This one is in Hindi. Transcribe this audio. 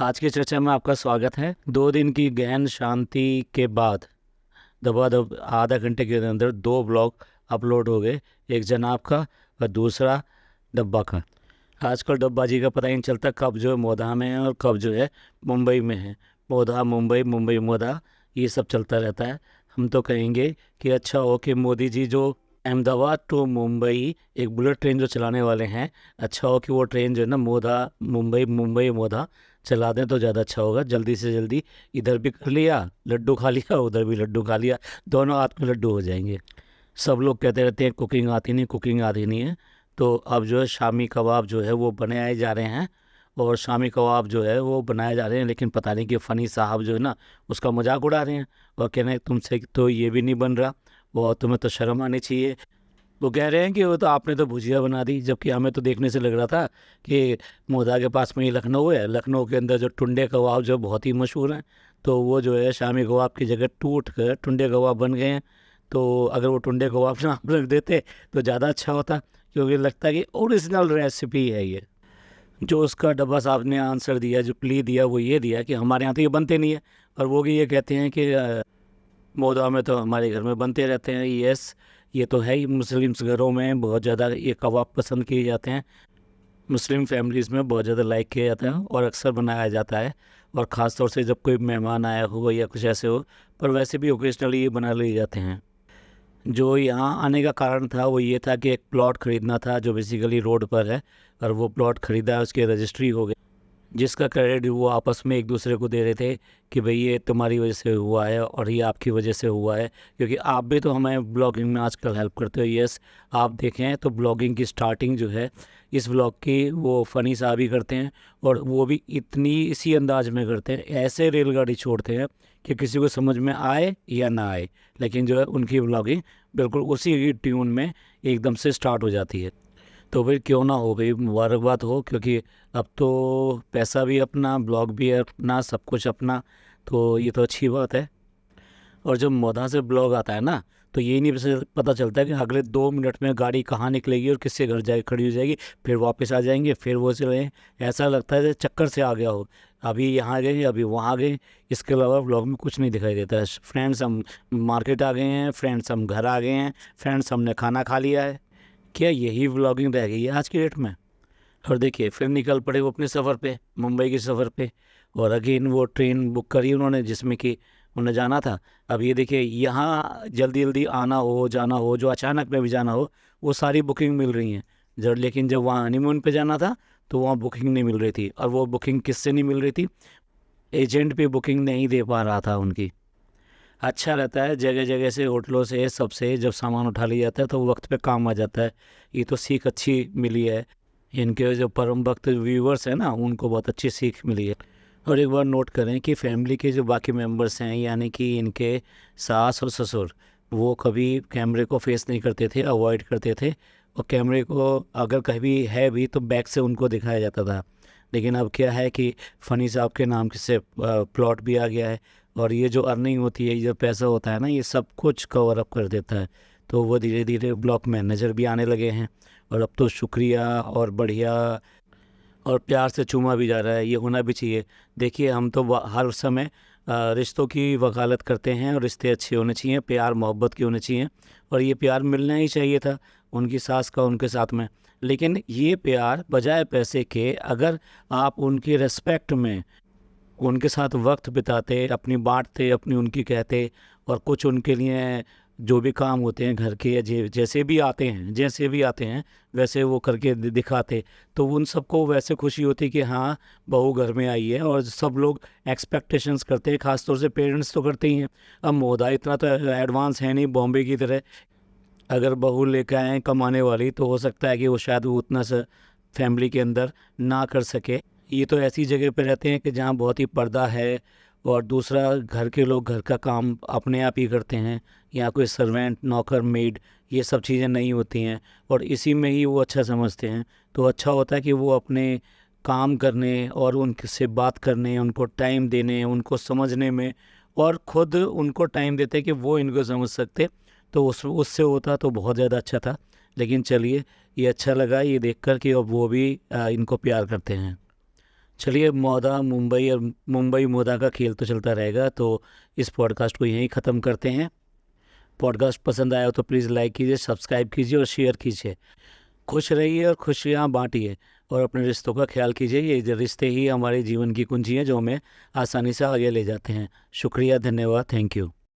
आज की चर्चा में आपका स्वागत है। 2 दिन की गहन शांति के बाद दबादब आधा घंटे के अंदर 2 ब्लॉग अपलोड हो गए। एक जनाब का और दूसरा डब्बा का। आजकल डब्बाजी का पता ही नहीं चलता कब जो है मोधा में है और कब जो है मुंबई में है। मोधा मुंबई, मुंबई मोधा, ये सब चलता रहता है। हम तो कहेंगे कि अच्छा हो कि मोदी जी जो अहमदाबाद टू मुंबई एक बुलेट ट्रेन जो चलाने वाले हैं, अच्छा हो कि वो ट्रेन जो है ना मोधा मुंबई, मुंबई मोधा चला दें तो ज़्यादा अच्छा होगा। जल्दी से जल्दी इधर भी कर लिया लड्डू खा लिया, उधर भी लड्डू खा लिया, दोनों हाथ में लड्डू हो जाएंगे। सब लोग कहते रहते हैं कुकिंग आती नहीं, कुकिंग आती नहीं है। तो अब जो है शामी कबाब जो है वो बनाए जा रहे हैं, और शामी कबाब जो है वो बनाए जा रहे हैं, लेकिन पता नहीं कि फ़नी साहब जो है ना उसका मजाक उड़ा रहे हैं और कह रहे हैं तुमसे तो ये भी नहीं बन रहा, वो तुम्हें तो शर्म आनी चाहिए। वो कह रहे हैं कि वो तो आपने तो भुजिया बना दी, जबकि हमें तो देखने से लग रहा था कि मोदा के पास में ही लखनऊ है, लखनऊ के अंदर जो टुंडे कबाब जो बहुत ही मशहूर हैं, तो वो जो है शामी कबाब की जगह टूट कर टुंडे कबाब बन गए हैं। तो अगर वो टुंडे कबाब नाम रख देते तो ज़्यादा अच्छा होता, क्योंकि लगता है कि ओरिजिनल रेसिपी है ये। जो उसका डब्बा साहब ने आंसर दिया, जो प्ली दिया, वो ये दिया कि हमारे यहाँ तो ये बनते नहीं है, और वो भी ये कहते हैं कि मोदा में तो हमारे घर में बनते रहते हैं। यस, ये तो है ही, मुस्लिम घरों में बहुत ज़्यादा ये कबाब पसंद किए जाते हैं, मुस्लिम फैमिलीज़ में बहुत ज़्यादा लाइक किया जाता है और अक्सर बनाया जाता है। और ख़ास तौर से जब कोई मेहमान आया हो या कुछ ऐसे हो, पर वैसे भी ओकेजनली ये बना लिए जाते हैं। जो यहाँ आने का कारण था वो ये था कि एक प्लॉट ख़रीदना था जो बेसिकली रोड पर है, और वो प्लॉट ख़रीदा, उसकी रजिस्ट्री हो गई, जिसका क्रेडिट वो आपस में एक दूसरे को दे रहे थे कि भाई ये तुम्हारी वजह से हुआ है और ये आपकी वजह से हुआ है, क्योंकि आप भी तो हमें ब्लॉगिंग में आजकल हेल्प करते हो। यस, आप देखें तो ब्लॉगिंग की स्टार्टिंग जो है इस ब्लॉग की वो फ़नी साहब ही करते हैं, और वो भी इतनी इसी अंदाज में करते हैं, ऐसे रेलगाड़ी छोड़ते हैं कि किसी को समझ में आए या ना आए, लेकिन जो है उनकी ब्लॉगिंग बिल्कुल उसी ट्यून में एकदम से स्टार्ट हो जाती है। तो फिर क्यों ना हो भाई, मुबारकबाद हो, क्योंकि अब तो पैसा भी अपना, ब्लॉग भी अपना, सब कुछ अपना, तो ये तो अच्छी बात है। और जब मोधा से ब्लॉग आता है ना, तो ये नहीं पता चलता कि अगले 2 मिनट में गाड़ी कहाँ निकलेगी और किससे घर जाए खड़ी हो जाएगी, फिर वापस आ जाएंगे, फिर वो चले। ऐसा लगता है जैसे चक्कर से आ गया हो, अभी यहाँ गए अभी वहाँ गए, इसके अलावा ब्लॉग में कुछ नहीं दिखाई देता है। फ्रेंड्स हम मार्केट आ गए हैं, फ्रेंड्स हम घर आ गए हैं, फ्रेंड्स हमने खाना खा लिया है। क्या यही व्लॉगिंग रह गई है आज की डेट में? और देखिए फिर निकल पड़े वो अपने सफ़र पे, मुंबई के सफ़र पे, और अगेन वो ट्रेन बुक करी उन्होंने जिसमें कि उन्हें जाना था। अब ये देखिए यहाँ जल्दी जल्दी आना हो जाना हो, जो अचानक में भी जाना हो, वो सारी बुकिंग मिल रही हैं। जब लेकिन जब वहाँ हनीमून पे जाना था तो वहाँ बुकिंग नहीं मिल रही थी, और वो बुकिंग किससे नहीं मिल रही थी? एजेंट भी बुकिंग नहीं दे पा रहा था उनकी। अच्छा रहता है जगह जगह से, होटलों से, सबसे जब सामान उठा लिया जाता है तो वक्त पे काम आ जाता है। ये तो सीख अच्छी मिली है, इनके जो परम भक्त व्यूवर्स हैं ना उनको बहुत अच्छी सीख मिली है। और एक बार नोट करें कि फैमिली के जो बाकी मेंबर्स हैं, यानी कि इनके सास और ससुर, वो कभी कैमरे को फेस नहीं करते थे, अवॉइड करते थे, और कैमरे को अगर कभी है भी तो बैक से उनको दिखाया जाता था। लेकिन अब क्या है कि फ़नी साहब के नाम से प्लॉट भी आ गया है, और ये जो अर्निंग होती है, ये जो पैसा होता है ना, ये सब कुछ कवर अप कर देता है। तो वो धीरे धीरे ब्लॉक मैनेजर भी आने लगे हैं, और अब तो शुक्रिया और बढ़िया और प्यार से चूमा भी जा रहा है, ये होना भी चाहिए। देखिए हम तो हर समय रिश्तों की वकालत करते हैं, और रिश्ते अच्छे होने चाहिए, प्यार मोहब्बत के होने चाहिए, और ये प्यार मिलना ही चाहिए था उनकी सास का उनके साथ में। लेकिन ये प्यार बजाय पैसे के, अगर आप उनकी रेस्पेक्ट में उनके साथ वक्त बिताते, अपनी बाँटते, अपनी उनकी कहते, और कुछ उनके लिए जो भी काम होते हैं घर के, या जैसे भी आते हैं वैसे वो करके दिखाते, तो उन सबको वैसे खुशी होती कि हाँ बहू घर में आई है, और सब लोग एक्सपेक्टेशंस करते हैं, ख़ासतौर से पेरेंट्स तो करते ही हैं। अब मोदा इतना तो एडवांस है नहीं बॉम्बे की तरह, अगर बहू लेकर आए कमाने वाली, तो हो सकता है कि वो शायद वो उतना सा फैमिली के अंदर ना कर सके। ये तो ऐसी जगह पे रहते हैं कि जहाँ बहुत ही पर्दा है, और दूसरा घर के लोग घर का काम अपने आप ही करते हैं, यहाँ कोई सर्वेंट, नौकर, मेड, ये सब चीज़ें नहीं होती हैं, और इसी में ही वो अच्छा समझते हैं। तो अच्छा होता है कि वो अपने काम करने और उनसे बात करने, उनको टाइम देने, उनको समझने में, और ख़ुद उनको टाइम देते कि वो इनको समझ सकते, तो उससे होता तो बहुत ज़्यादा अच्छा था। लेकिन चलिए, ये अच्छा लगा ये देखकर कि अब वो भी इनको प्यार करते हैं। चलिए, मोदा मुंबई और मुंबई मोदा का खेल तो चलता रहेगा, तो इस पॉडकास्ट को यहीं ख़त्म करते हैं। पॉडकास्ट पसंद आया हो तो प्लीज़ लाइक कीजिए, सब्सक्राइब कीजिए और शेयर कीजिए। खुश रहिए और खुशियाँ बांटिए और अपने रिश्तों का ख्याल कीजिए। ये रिश्ते ही हमारे जीवन की कुंजी हैं जो हमें आसानी से आगे ले जाते हैं। शुक्रिया, धन्यवाद, थैंक यू।